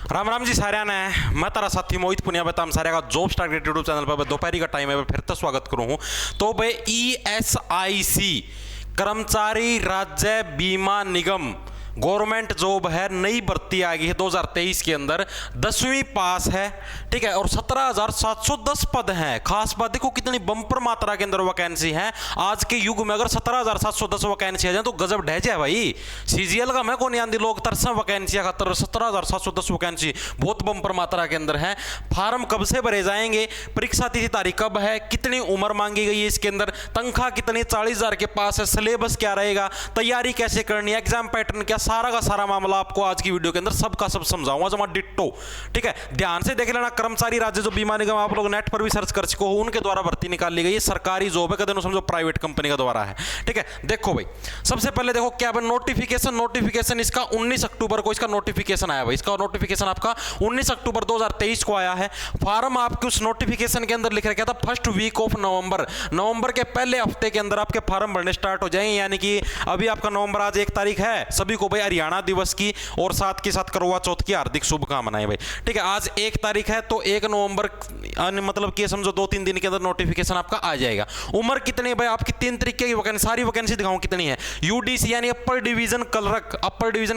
राम राम जी सारिया ने मैं तारा साथी मोहित पुनिया बताम सारे का जॉब स्टार यूट्यूब चैनल पर दोपहरी का टाइम है फिर तो स्वागत करूँ हूँ। तो भाई ESIC कर्मचारी राज्य बीमा निगम गवर्नमेंट जॉब है, नई भर्ती आ गई है 2023 के अंदर, 10वीं पास है, ठीक है, और 17,710 पद हैं। खास बात देखो कितनी बम्पर मात्रा के अंदर वैकेंसी है। आज के युग में अगर 17,710 वैकेंसी आ जाए तो गजब ढह जाए भाई। CGL का मैं कौन आंधी लोग तरसा वैकेंसी खातर 17,710 वैकेंसी बहुत बम्पर मात्रा के अंदर है। फार्म कब से भरे जाएंगे, परीक्षा तिथि तारीख कब है, कितनी उम्र मांगी गई है इसके अंदर, तनख्वाह कितनी 40,000 के पास है, सिलेबस क्या रहेगा, तैयारी कैसे करनी है, एग्जाम पैटर्न क्या, सारा का सारा मामला आपको आज की वीडियो के अंदर सबका सब समझाऊंगा जमा डिट्टो। ठीक है, ध्यान से देख लेना। कर्मचारी राज्य जो बीमा निगम आप लोग नेट पर भी सर्च कर सको, उनके द्वारा भर्ती निकाली गई है। सरकारी जॉब है, कदम समझो प्राइवेट कंपनी का द्वारा है। ठीक है, देखो भाई सबसे पहले देखो क्या नोटिफिकेशन इसका 19 अक्टूबर को इसका नोटिफिकेशन आया भाई। इसका नोटिफिकेशन आपका 19 अक्टूबर 2023 को आया है। फॉर्म आपके उस नोटिफिकेशन के अंदर लिख रखा था फर्स्ट वीक ऑफ नवंबर के पहले हफ्ते के अंदर आपके फॉर्म भरने स्टार्ट हो जाएंगे। यानी कि अभी आपका नवंबर आज 1 तारीख है, सभी को हरियाणा दिवस की और साथ के साथ करवा चौथ की हार्दिक शुभकामनाएं भाई। ठीक है, आज 1 तारीख है तो 1 नवंबर मतलब कि समझो 2-3 दिन के अंदर नोटिफिकेशन आपका आ जाएगा। उम्र कितनी है भाई आपकी? 3 तरीके की वैकेंसी, सारी वैकेंसी दिखाऊं कितनी है। UDC यानी अपर डिवीजन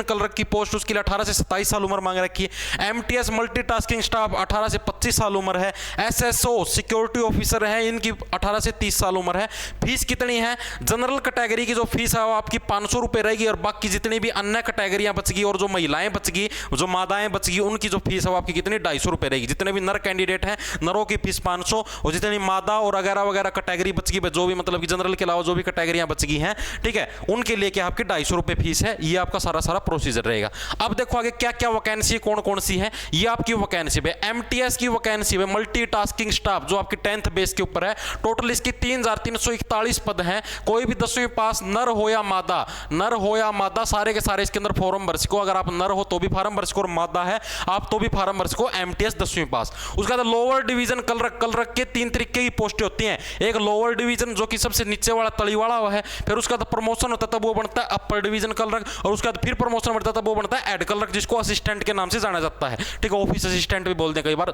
क्लर्क की पोस्ट, उसके लिए 18 से 27 साल उम्र मांग रखी है। MTS मल्टीटास्किंग स्टाफ 18 से 25 साल उम्र है। SSO सिक्योरिटी ऑफिसर है, इनकी 18 से 30 साल उम्र है। फीस कितनी है? जनरल कैटेगरी की जो फीस है वो आपकी 500 रुपए रहेगी, और बाकी जितनी भी अन्य कैटेगरियां बचगी और जो महिलाएं बचगी, जो मादाएं बचगी, उनकी जो फीस है वो आपकी कितनी 250 रुपए रहेगी। जितने भी नर कैंडिडेट हैं नरों की फीस 500, और जितनी मादा और वगैरह वगैरह कैटेगरी बचगी, जो भी मतलब कि जनरल के अलावा जो भी कैटेगरियां बचगी हैं, ठीक है, उनके लिए क्या आपकी 250 रुपए फीस है। ये आपका सारा प्रोसीजर रहेगा। अब देखो आगे क्या क्या वैकेंसी कौन कौन सी है। ये आपकी वैकेंसी है MTS की वैकेंसी है मल्टीटास्किंग स्टाफ, जो आपकी 10th बेस के ऊपर है। टोटल इसकी 3,341 पद हैं। कोई भी 10वीं पास नर हो या मादा सारे के सारे इसके अंदर फॉर्म भर सको। अगर आप नर हो तो भी फॉर्म भर सको और मादा है आप तो भी फॉर्म भर सको। MTS 10वीं पास। उसके बाद लोअर डिवीजन क्लर्क के 3 तरीके की पोस्टें होती हैं। एक लोअर डिवीजन जो कि सबसे नीचे वाला तली वाला है, फिर उसका प्रमोशन होता है तब वो बनता है अपर डिवीजन क्लर्क, और उसके बाद फिर प्रमोशन बढ़ता है तब वो बनता है हेड क्लर्क, जिसको असिस्टेंट के नाम से जाना जाता है। ठीक है, ऑफिस असिस्टेंट भी बोलते हैं कई बार।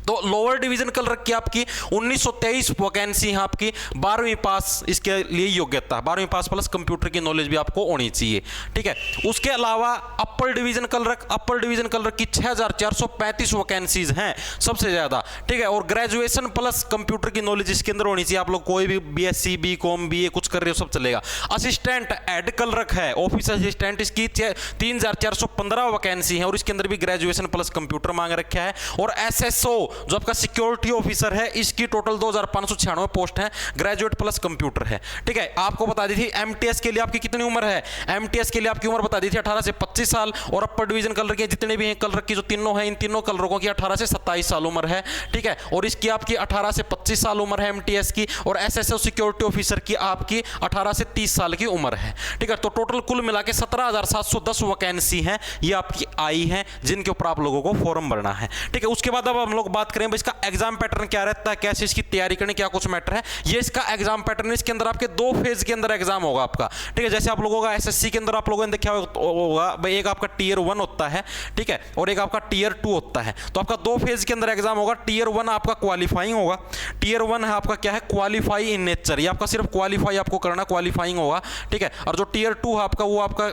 तो लोअर डिवीजन क्लर्क की आपकी 1923 वैकेंसी है आपकी। 12वीं पास इसके लिए योग्यता है, 12वीं पास प्लस कंप्यूटर की नॉलेज भी आपको होनी चाहिए। ठीक है, उसके अलावा अपर डिवीजन क्लर्क की 6,435 वैकेंसीज हैं सबसे ज्यादा। ठीक है, और ग्रेजुएशन प्लस कंप्यूटर की नॉलेज इसके अंदर होनी चाहिए। आप लोग कोई भी BSc BCom BA कुछ कर रहे हो सब चलेगा। असिस्टेंट हेड क्लर्क है, ऑफिस असिस्टेंट, इसकी 3,415 वैकेंसी है, और इसके अंदर भी ग्रेजुएशन प्लस कंप्यूटर मांग रखा है। और SSO जो आपका सिक्योरिटी ऑफिसर है, इसकी टोटल 2,596 पोस्ट है, ग्रेजुएट प्लस कंप्यूटर है। ठीक है, आपको बता दी थी MTS के लिए आपकी कितनी उम्र है। MTS के लिए आपकी उम्र बता दी थी 18 से 25 साल, और अपर डिवीजन कलर के जितने भी हैं क्लर्क की जो तीनों हैं, इन तीनों क्लर्कों की 18 से 27 साल उम्र है। ठीक है, और इसकी आपकी 18 से 25 साल उम्र है MTS की, और SSO सिक्योरिटी ऑफिसर की आपकी 18 से 30 साल की उम्र है। ठीक है, तो टोटल कुल मिला के 17,710 वैकेंसी हैं, ये आपकी आई है, जिनके ऊपर आप लोगों को फॉर्म भरना है। ठीक है, उसके बाद अब हम लोग बात करें इसका एग्जाम पैटर्न क्या रहता है, कैसे इसकी तैयारी करनी, क्या कुछ मैटर है। ये इसका एग्जाम पैटर्न, इसके अंदर आपके 2 फेज के अंदर एग्जाम होगा आपका। ठीक है, जैसे आप लोगों का SSC के अंदर आप लोगों ने देखा होगा भाई, एक आपका Tier 1 होता है, ठीक है, और एक आपका Tier 2 होता है। तो आपका 2 फेज के अंदर एग्जाम होगा। Tier 1 आपका क्वालिफाइंग होगा। Tier 1 है आपका क्या है, क्वालिफाई इन नेचर, ये आपका सिर्फ क्वालिफाई आपको करना, क्वालिफाइंग होगा। ठीक है, और जो Tier 2 है आपका, वो आपका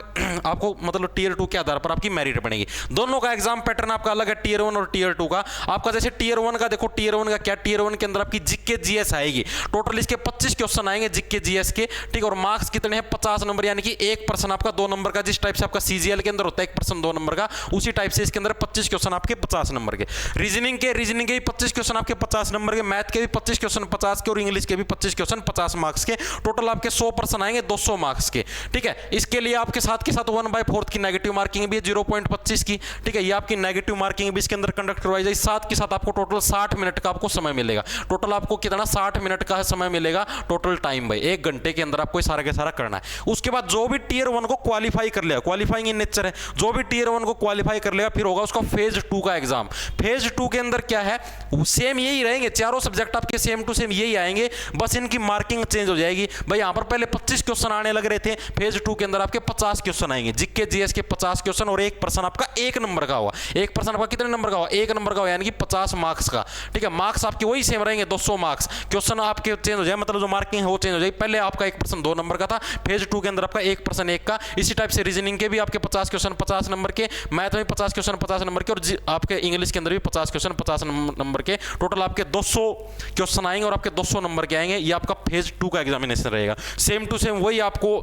आपको मतलब Tier 2 के आधार पर आपकी मेरिट बनेगी। दोनों का एग्जाम पैटर्न आपका अलग है, Tier 1 और Tier 2 का। आपका जैसे Tier 1 का देखो, Tier 1 का क्या, Tier 1 के अंदर आपकी GK GS आएगी। टोटल इसके 25 क्वेश्चन आएंगे GK GS के। ठीक है, और मार्क्स कितने हैं? 50 नंबर, यानी कि 1% आपका 2 नंबर का, जिस टाइप से आपका CGL के अंदर होता है 1% 2 नंबर का, उसी टाइप से इसके अंदर 25 क्वेश्चन आपके 50 नंबर के। रीजनिंग के भी 25 क्वेश्चन आपके 50 नंबर के, मैथ के भी 25 क्वेश्चन 50 के, और इंग्लिश के भी 25 क्वेश्चन 50 मार्क्स के। टोटल आपके 100% आएंगे 200 मार्क्स के। ठीक है, इसके लिए आपके साथ के साथ 1/4 की नेगेटिव मार्किंग भी है 0.25 की। ठीक है, ये आपकी नेगेटिव मार्किंग भी इसके अंदर कंडक्ट करवाई जाएगी। साथ के साथ आपको आपको टोटल 60 मिनट का आपको समय मिलेगा। टोटल आपको कितना 60 मिनट का समय मिलेगा टोटल टाइम भाई, 1 घंटे के अंदर आपको सारा के सारा करना है। उसके बाद जो भी टियर 1 को क्वालिफाई कर लिया, क्वालिफाइंग इन नेचर है, जो भी टियर 1 को क्वालिफाई कर लेगा फिर होगा उसका फेज 2 का एग्जाम। फेज 2 के अंदर क्या है, सेम यही रहेंगे, चारों सब्जेक्ट आपके सेम टू सेम यही आएंगे, बस इनकी मार्किंग चेंज हो जाएगी। भाई यहां पर पहले 25 क्वेश्चन आने लग रहे थे, फेज 2 के अंदर आपके 50 क्वेश्चन आएंगे, जीके जीएस के 50 क्वेश्चन और एक पर्सन आपका 1 नंबर का होगा। एक पर्सन आपका कितने नंबर का होगा, 1 नंबर का होगा, यानी कि 50 मार्क्स का। ठीक है, मार्क्स आपके वही सेम रहेंगे 200 मार्क्स, क्वेश्चन आपके चेंज हो जाए, मतलब जो मार्किंग है वो चेंज हो जाएगी। पहले आपका 1 पर्सन 2 नंबर का था, फेज 2 के अंदर आपका 1 पर्सन 1 का। इसी टाइप से रीजनिंग के भी आपके 50 क्वेश्चन 50 नंबर के, मैथ में 50 क्वेश्चन 50 नंबर के, और आपके इंग्लिश के अंदर भी 50 क्वेश्चन 50 नंबर के। टोटल आपके 200 क्वेश्चन आएंगे और आपके 200 नंबर के आएंगे। ये आपका फेज 2 का एग्जामिनेशन रहेगा। सेम टू सेम वही आपको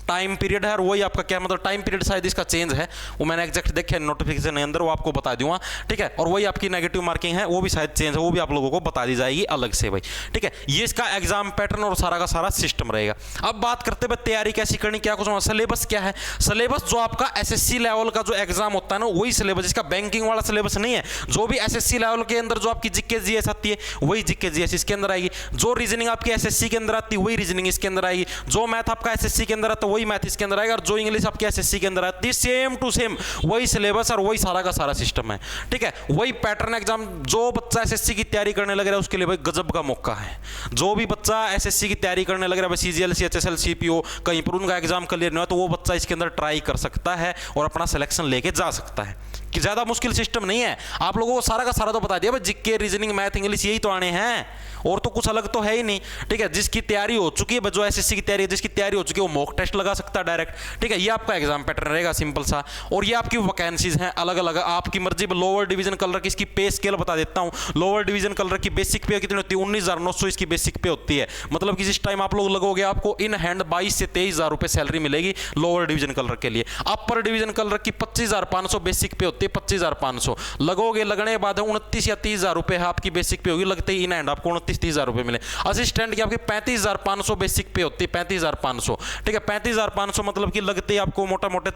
टाइम पीरियड है, और वही आपका क्या मतलब टाइम पीरियड शायद इसका चेंज है, वो मैंने एग्जैक्ट देखा नोटिफिकेशन के अंदर, वो आपको बता दूंगा। ठीक है, और वही आपकी नेगेटिव मार्किंग है वो भी शायद चेंज है, वो भी आप लोगों को बता दी जाएगी अलग से भाई। ठीक है, ये इसका एग्जाम पैटर्न और सारा का सारा सिस्टम रहेगा। अब बात करते हैं तैयारी कैसी करनी, क्या कुछ सिलेबस क्या है। सिलेबस जो आपका एसएससी लेवल का जो एग्जाम होता है ना, वही सिलेबस, इसका बैंकिंग वाला सिलेबस नहीं है। जो भी एसएससी लेवल के अंदर जो आपकी जीके जीएस आती है वही जीके जीएस इसके अंदर आएगी। जो रीजनिंग आपकी एसएससी के अंदर आती है वही रीजनिंग इसके अंदर आएगी। जो मैथ आपका एसएससी के अंदर आता है वही मैथ इसके अंदर आएगा। जो इंग्लिश आपके एसएससी के अंदर आती है सेम टू सेम वही सिलेबस और वही सारा का सारा सिस्टम है। ठीक है, वही पैटर्न एग्जाम। जो बच्चा एसएससी की तैयारी करने लग रहा है उसके लिए भाई गजब का मौका है। जो भी बच्चा एसएससी की तैयारी करने लग रहा है, सीजीएल सीएचएसएल सीपीओ कहीं पर उनका एग्जाम क्लियर नहीं हुआ, तो वो बच्चा इसके अंदर ट्राई कर सकता है और अपना सिलेक्शन लेके जा सकता है। कि ज्यादा मुश्किल सिस्टम नहीं है, आप लोगों को सारा का सारा तो बता दिया भाई, जीके रीजनिंग मैथ इंग्लिश यही तो आने हैं, और तो कुछ अलग तो है ही नहीं। ठीक है, जिसकी तैयारी हो चुकी है, जो एसएससी की तैयारी है, जिसकी तैयारी हो चुकी है वो मॉक टेस्ट लगा सकता है डायरेक्ट। ठीक है, ये आपका एग्जाम पैटर्न रहेगा सिंपल सा। और ये आपकी वैकेंसीज हैं अलग अलग, आपकी मर्जी। लोअर डिवीजन कलर की इसकी पे स्केल बता देता हूं। लोअर डिवीजन कलर की बेसिक पे कितनी होती है, 19,900 इसकी बेसिक पे होती है। मतलब कि जिस टाइम आप लोग लगोगे आपको इन हैंड 22 से 23,000 रुपए सैलरी मिलेगी लोअर डिवीजन कलर के लिए। अपर डिवीजन कलर की 25,500 बेसिक पे होती है, 25,500 लगोगे। लगने के बाद 29 या 30,000 रुपए आपकी बेसिक पे होगी, लगते ही इन हैंड आपको 29-30,000 रुपए मिले। असिस्टेंट की आपकी 35,500 बेसिक पे होती है, 35,500। ठीक है, 35,500 मतलब कि लगते ही आपको मोटा मोटे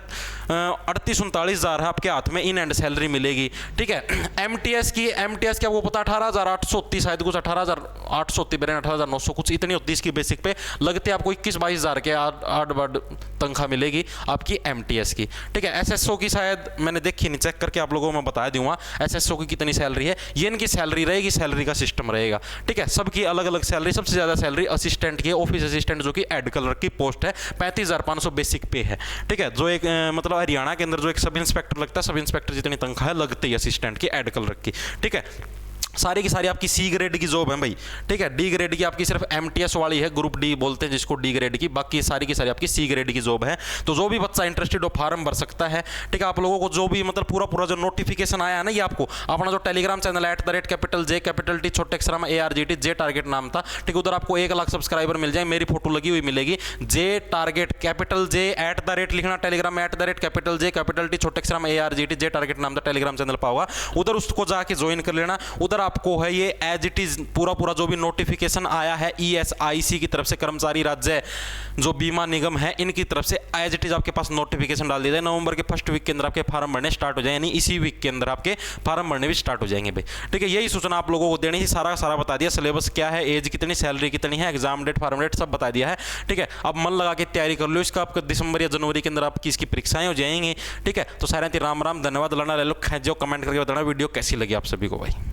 38-39,000 आपके हाथ में इन हैंड सैलरी मिलेगी। ठीक है, एमटीएस की आपको पता 18,800 होती है, शायद कुछ 18,800 होती है, 18,900 कुछ इतनी होती है इसकी बेसिक पे। लगते आपको 21-22,000 के आठ बड़ तनख्वाह मिलेगी आपकी एमटीएस की। ठीक है, एसएसओ की शायद मैंने देखी नहीं, चेक करके आप लोगों को मैं बता दूंगा एसएसओ की कितनी सैलरी है। ये इनकी सैलरी रहेगी, सैलरी का सिस्टम रहेगा। ठीक है, सबकी अलग अलग सैलरी। सबसे ज्यादा सैलरी असिस्टेंट की, ऑफिस असिस्टेंट जो कि एड कलर की पोस्ट है, 35,500 बेसिक पे है। ठीक है, जो एक मतलब हरियाणा के अंदर जो एक सब इंस्पेक्टर लगता है, सब इंस्पेक्टर जितनी तनख्वाह है लगती है असिस्टेंट की एड कलर की। ठीक है, सारी की सारी आपकी सी ग्रेड की जॉब है भाई। ठीक है, डी ग्रेड की आपकी सिर्फ एमटीएस वाली है, ग्रुप डी बोलते हैं जिसको, डी ग्रेड की। बाकी सारी की सारी आपकी सी ग्रेड की जॉब है। तो जो भी बच्चा इंटरेस्टेड हो फॉर्म भर सकता है। ठीक है, आप लोगों को जो भी मतलब पूरा जो नोटिफिकेशन आया है ना, ये आपको अपना जो टेलीग्राम चैनल @J छोटे अक्षर में ARGT जे टारगेट नाम था। ठीक है, उधर आपको 1 लाख सब्सक्राइबर मिल जाए, मेरी फोटो लगी हुई मिलेगी। जे टारगेट कैपिटल J @ लिखना टेलीग्राम में @J T छोटे अक्षर में ARGT जे टारगेट नाम था टेलीग्राम चैनल पा होगा, उधर उसको जाके ज्वाइन कर लेना। उधर आपको है ये एज इट इज पूरा जो भी नोटिफिकेशन आया है ESIC की तरफ से, कर्मचारी राज्य जो बीमा निगम है इनकी तरफ से, एज इट इज आपके पास नोटिफिकेशन डाल दिया जाए। नवंबर के फर्स्ट वीक के अंदर आपके फार्म भरने स्टार्ट हो जाए, यानी इसी वीक के अंदर आपके फार्म भरने भी स्टार्ट हो जाएंगे भाई। ठीक है, यही सूचना आप लोगों को देनी ही, सारा बता दिया। सिलेबस क्या है, एज कितनी, सैलरी कितनी है, एग्जाम डेट, फार्म डेट सब बता दिया है। ठीक है, अब मन लगा के तैयारी कर लो इसका। आपका दिसंबर या जनवरी के अंदर आपकी इसकी परीक्षाएं हो जाएंगी। ठीक है, तो सारे राम राम, धन्यवाद। लड़ना ले लो, जो कमेंट करके बताना वीडियो कैसी लगी आप सभी को भाई।